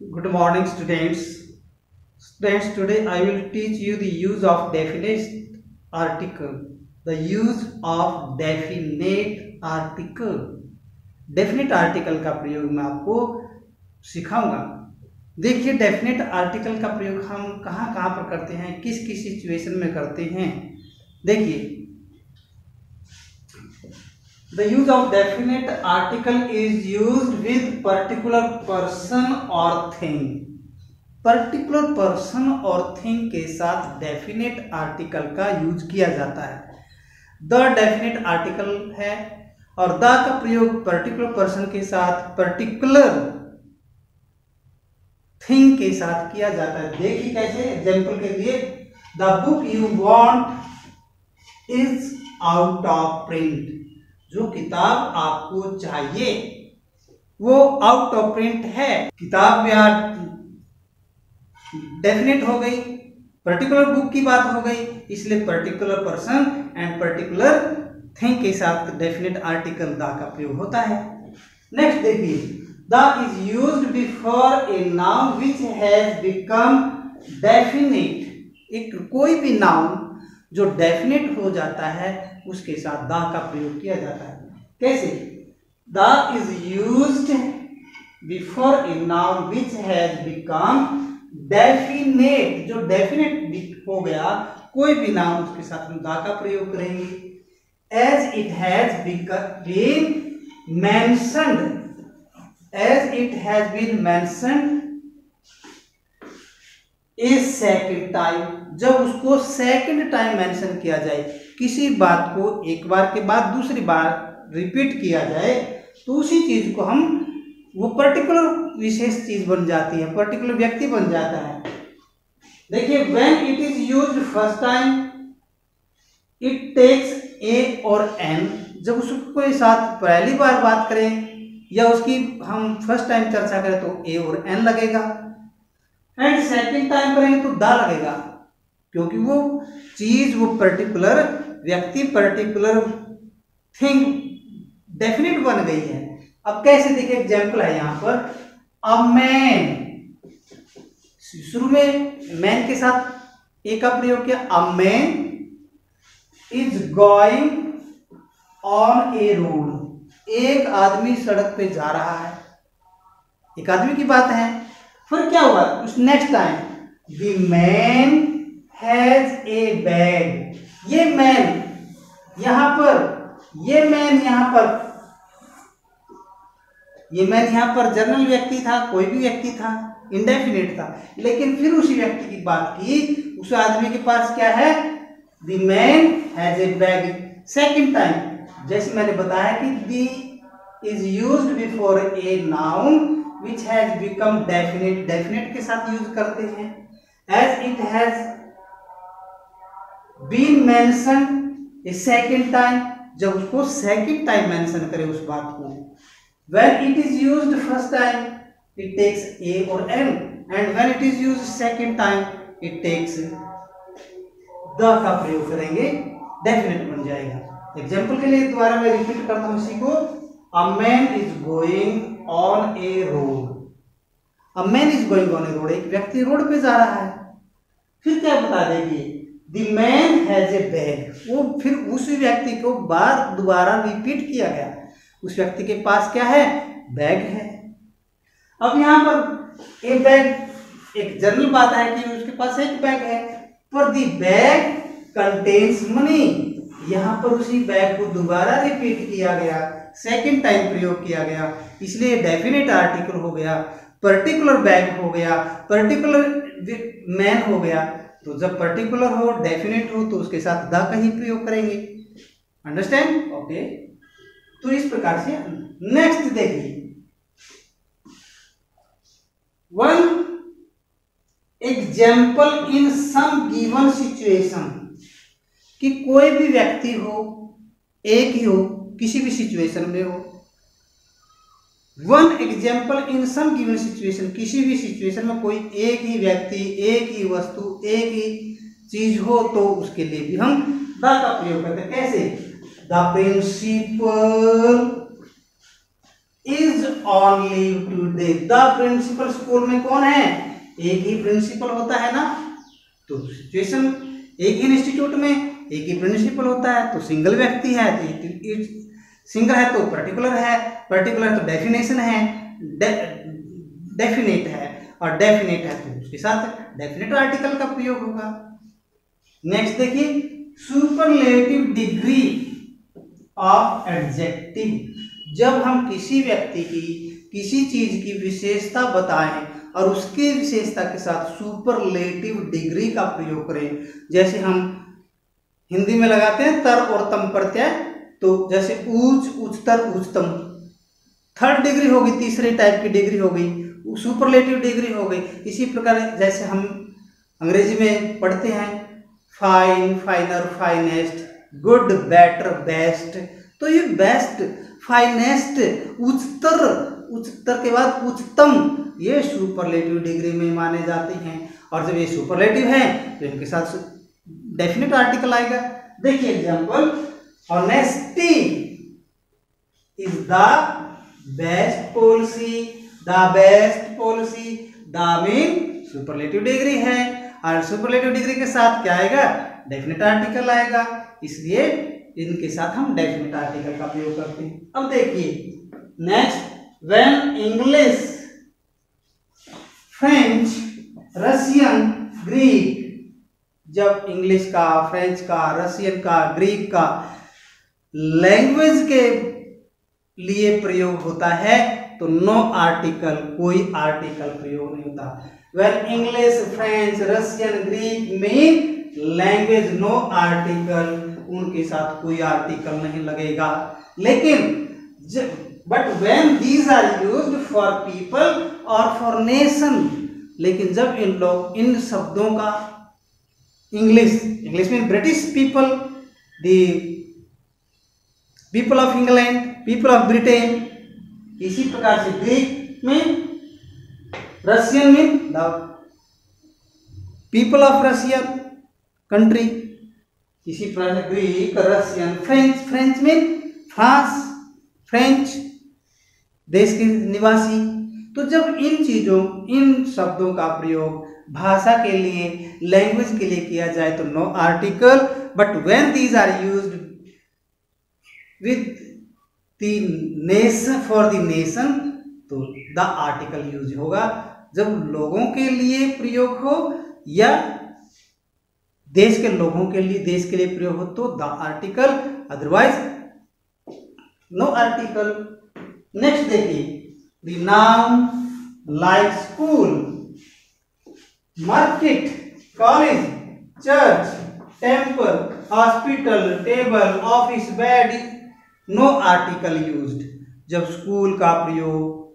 Good morning, students. Students, today I will teach you the use of definite article. The use of definite article. Definite article का प्रयोग मैं आपको सिखाऊंगा। देखिए, definite article का प्रयोग हम कहाँ कहाँ पर करते हैं, किस किस सिचुएशन में करते हैं। देखिए, the use of definite article is used with particular person or thing. Particular person और थिंग के साथ डेफिनेट आर्टिकल का यूज किया जाता है। द डेफिनेट आर्टिकल है और द का प्रयोग पर्टिकुलर पर्सन के साथ पर्टिकुलर थिंग के साथ किया जाता है। देखिए कैसे, एग्जाम्पल के लिए, the book you want is out of print. जो किताब आपको चाहिए वो आउट ऑफ प्रिंट है। किताब या डेफिनेट हो गई, पर्टिकुलर बुक की बात हो गई, इसलिए particular person and particular thing के साथ डेफिनेट आर्टिकल द का प्रयोग होता है। नेक्स्ट देखिए, the is used before a noun which has become definite. एक कोई भी नाउन जो डेफिनेट हो जाता है उसके साथ द का प्रयोग किया जाता है। कैसे? The is used before a noun which has become definite. जो डेफिनेट हो गया कोई भी नाउन, उसके साथ हम द का प्रयोग करेंगे। As it has been mentioned, as it has been mentioned a second time. जब उसको सेकेंड टाइम मेंशन किया जाए, किसी बात को एक बार के बाद दूसरी बार रिपीट किया जाए, तो उसी चीज को हम, वो पर्टिकुलर विशेष चीज बन जाती है, पर्टिकुलर व्यक्ति बन जाता है। देखिए, when it is used first time it takes a और एन। जब उसके साथ पहली बार बात करें या उसकी हम फर्स्ट टाइम चर्चा करें तो ए और एन लगेगा, एंड सेकेंड टाइम करेंगे तो द लगेगा, क्योंकि वो चीज, वो पर्टिकुलर व्यक्ति, पर्टिकुलर थिंग डेफिनेट बन गई है। अब कैसे, देखिए एग्जाम्पल है यहाँ पर, अ मैन। शुरू में मैन के साथ ए का प्रयोग किया। A man is going on A road. एक आदमी सड़क पे जा रहा है, एक आदमी की बात है। फिर क्या हुआ, उस next time, the man has a bag. ये मैन यहां पर, ये मैन यहां पर, ये मैन यहां पर जनरल व्यक्ति था, कोई भी व्यक्ति था, इंडेफिनिट था। लेकिन फिर उसी व्यक्ति की बात की, उस आदमी के पास क्या है, the man has a bag. Second time, जैसे मैंने बताया कि the is used before a noun which has become definite. Definite के साथ यूज करते हैं। As it has been mentioned a second time, जब उसको सेकेंड टाइम मेंशन करे उस बात को। When it is used first time, it takes a or n, and when it is used second time, it takes the का प्रयोग करेंगे, definite बन जाएगा। एग्जाम्पल के लिए दोबारा मैं रिपीट करता हूँ इसी को। A man is going on a road. A man is going on a road, एक व्यक्ति रोड पे जा रहा है। फिर क्या बता देगी, The man has a bag। वो फिर उसी व्यक्ति को बार दोबारा रिपीट किया गया, उस व्यक्ति के पास क्या है, बैग है। अब यहां पर एक बैग, एक जनरल बात है कि उसके पास एक बैग है, पर दी बैग कंटेन्स मनी। यहां पर उसी बैग को दोबारा रिपीट किया गया, सेकंड टाइम प्रयोग किया गया, इसलिए डेफिनेट आर्टिकल हो गया, पर्टिकुलर बैग हो गया, पर्टिकुलर मैन हो गया। तो जब पर्टिकुलर हो, डेफिनेट हो, तो उसके साथ द का ही प्रयोग करेंगे। अंडरस्टैंड? ओके, तो इस प्रकार से। नेक्स्ट देखिए, one example in some given situation. कि कोई भी व्यक्ति हो, एक ही हो, किसी भी सिचुएशन में हो। One example in some given situation, किसी भी सिचुएशन में कोई एक ही व्यक्ति, एक ही वस्तु, एक ही चीज हो, तो उसके लिए भी हम द का प्रयोग करते हैं। कैसे? The principal is on leave today. The principal, school में कौन है, एक ही प्रिंसिपल होता है ना, तो सिचुएशन एक ही इंस्टीट्यूट में एक ही प्रिंसिपल होता है, तो सिंगल व्यक्ति है तो सिंगल है तो पर्टिकुलर है, पर्टिकुलर तो डेफिनेशन है, डेफिनेट है, और डेफिनेट है तो उसके साथ डेफिनेट आर्टिकल का प्रयोग होगा। नेक्स्ट देखिए, सुपरलेटिव डिग्री ऑफ एडजेक्टिव। जब हम किसी व्यक्ति की किसी चीज की विशेषता बताएं और उसके विशेषता के साथ सुपरलेटिव डिग्री का प्रयोग करें, जैसे हम हिंदी में लगाते हैं तर और तम प्रत्यय, तो जैसे ऊंच, उच्चतर, उच्चतम, थर्ड डिग्री होगी, तीसरे टाइप की डिग्री हो गई, सुपरलेटिव डिग्री हो गई। इसी प्रकार जैसे हम अंग्रेजी में पढ़ते हैं fine, फाइनर, finest, good, better, best, तो ये बेस्ट, फाइनेस्ट, उच्चतर, उच्चतर के बाद उच्चतम, ये सुपरलेटिव डिग्री में माने जाते हैं। और जब ये सुपरलेटिव है तो इनके साथ डेफिनेट आर्टिकल आएगा। देखिए example, honesty is the best policy, the best policy, the mean superlative degree है, और सुपरलेटिव डिग्री के साथ क्या आएगा, डेफिनेट आर्टिकल आएगा, इसलिए इनके साथ हम डेफिनेट आर्टिकल का प्रयोग करते हैं। अब देखिए next, when English, French, Russian, Greek, जब इंग्लिश का, फ्रेंच का, रशियन का, ग्रीक का लैंग्वेज के लिए प्रयोग होता है तो नो आर्टिकल, कोई आर्टिकल प्रयोग नहीं होता। When English, French, Russian, Greek mean language, no article, उनके साथ कोई आर्टिकल नहीं लगेगा। लेकिन but when these are used for people और फॉर नेशन, लेकिन जब इन लोग इन शब्दों का इंग्लिश, इंग्लिश में British people, the people of England, people of Britain, इसी प्रकार से ग्रीक में, रशियन में the people of Russian country, इसी प्रकार से ग्रीक, रशियन, फ्रेंच, फ्रेंच में फ्रांस, फ्रेंच देश के निवासी। तो जब इन चीजों, इन शब्दों का प्रयोग भाषा के लिए, लैंग्वेज के लिए किया जाए तो no article, but when these are used with the nation, for the nation, तो द आर्टिकल यूज होगा। जब लोगों के लिए प्रयोग हो या देश के लोगों के लिए, देश के लिए प्रयोग हो तो the article, otherwise no article. Next देखिए, the noun like school, market, college, church, temple, hospital, table, office, bed, no article used. जब स्कूल का प्रयोग,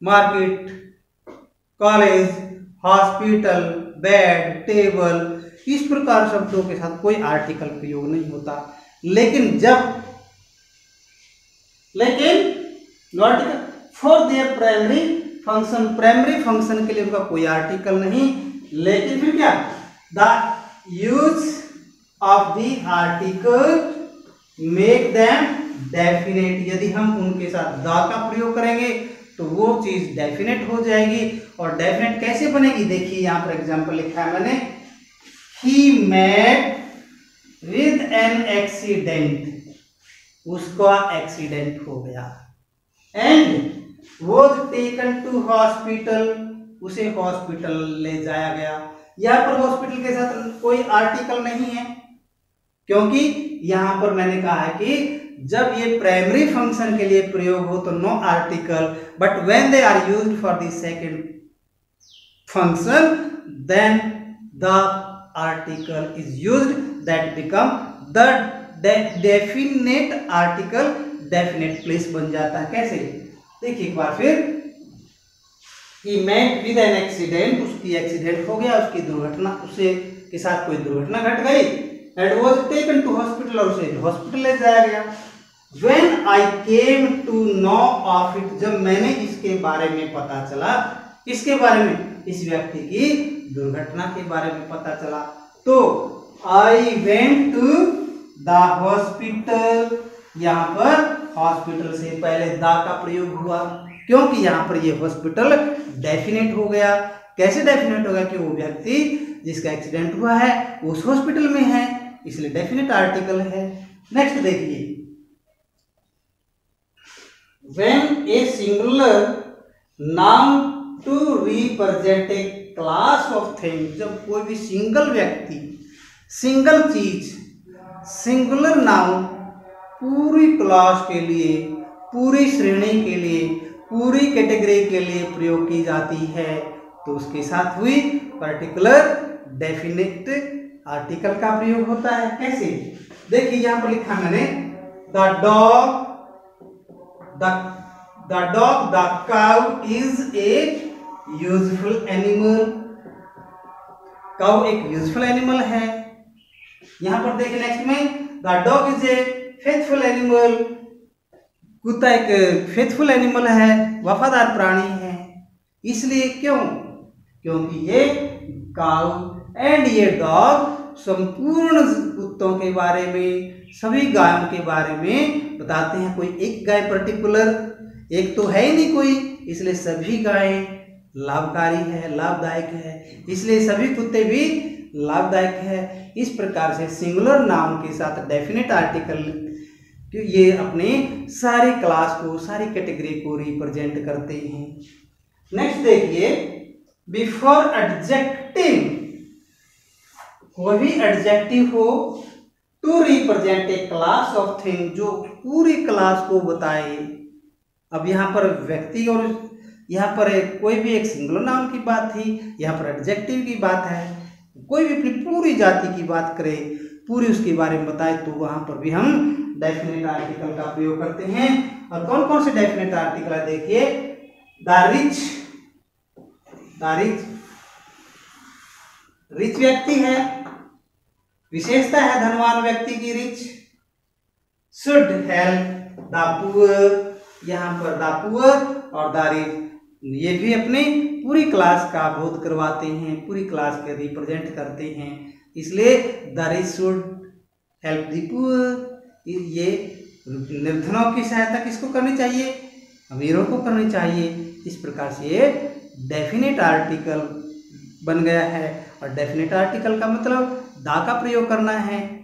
market, college, hospital, bed, table, इस प्रकार शब्दों के साथ कोई आर्टिकल प्रयोग नहीं होता। लेकिन जब, article for their primary function, primary function के लिए उनका कोई आर्टिकल नहीं, लेकिन फिर क्या, the use of the article make them definite. यदि हम उनके साथ द का प्रयोग करेंगे तो वो चीज डेफिनेट हो जाएगी। और डेफिनेट कैसे बनेगी, देखिए यहां पर एग्जांपल लिखा है मैंने, he met with an accident, उसका एक्सीडेंट हो गया, and was taken to hospital, उसे हॉस्पिटल ले जाया गया। यहां पर हॉस्पिटल के साथ कोई आर्टिकल नहीं है, क्योंकि यहां पर मैंने कहा है कि जब ये प्राइमरी फंक्शन के लिए प्रयोग हो तो no article, but when they are used for the second function then the article is used, that become the definite article, definite place बन जाता है। कैसे, देखिए एक बार फिर, he met with an accident, उसकी एक्सीडेंट हो गया, उसकी दुर्घटना, उससे के साथ कोई दुर्घटना घट गई, and was taken to hospital, और उसे हॉस्पिटल ले जाया गया। When I came to know of it, जब मैंने इसके बारे में पता चला, इसके बारे में, इस व्यक्ति की दुर्घटना के बारे में पता चला, तो I went to the hospital, यहाँ पर हॉस्पिटल से पहले दा का प्रयोग हुआ, क्योंकि यहाँ पर ये हॉस्पिटल डेफिनेट हो गया। कैसे डेफिनेट होगा कि वो व्यक्ति जिसका एक्सीडेंट हुआ है उस हॉस्पिटल में है, इसलिए डेफिनेट आर्टिकल है। नेक्स्ट देखिए, when a singular noun to represent a class of thing, जब कोई भी सिंगल व्यक्ति, सिंगल चीज, सिंगुलर नाउन पूरी क्लास के लिए, पूरी श्रेणी के लिए, पूरी कैटेगरी के लिए प्रयोग की जाती है, तो उसके साथ हुई पर्टिकुलर डेफिनेट आर्टिकल का प्रयोग होता है। कैसे? देखिए यहां पर लिखा मैंने, the dog the cow is a useful animal. Cow एक यूजफुल एनिमल है। यहां पर देखिए नेक्स्ट में, the dog is a faithful animal. कुत्ता एक फेथफुल एनिमल है, वफादार प्राणी है। इसलिए क्यों? क्योंकि ये काउ एंड ये डॉग संपूर्ण कुत्तों के बारे में, सभी गायों के बारे में बताते हैं। कोई एक गाय पर्टिकुलर, एक तो है ही नहीं कोई, इसलिए सभी गायें लाभकारी है, लाभदायक है, इसलिए सभी कुत्ते भी लाभदायक है। इस प्रकार से सिंगुलर नाउन के साथ डेफिनेट आर्टिकल ये अपने सारी क्लास को, सारी कैटेगरी को रिप्रेजेंट करते हैं। नेक्स्ट देखिए, बिफोर एडजेक्टिव, कोई भी एडजेक्टिव हो to represent a class of thing, जो पूरी क्लास को बताए। अब यहाँ पर व्यक्ति और यहाँ पर कोई भी एक सिंगुलर नाउन की बात थी, यहाँ पर एडजेक्टिव की बात है। कोई भी अपनी पूरी जाति की बात करे, पूरी उसके बारे में बताए, तो वहां पर भी हम डेफिनेट आर्टिकल का प्रयोग करते हैं। और कौन कौन से डेफिनेट आर्टिकल है देखिए, द रिच व्यक्ति है, विशेषता है धनवान व्यक्ति की rich. Should help the poor, यहाँ पर द पुअर और द रिच ये भी अपने पूरी क्लास का बोध करवाते हैं, पूरी क्लास के रिप्रेजेंट करते हैं। इसलिए the rich should help the poor, ये निर्धनों की सहायता किसको करनी चाहिए? अमीरों को करनी चाहिए। इस प्रकार से ये डेफिनेट आर्टिकल बन गया है। और डेफिनेट आर्टिकल का मतलब दा का प्रयोग करना है।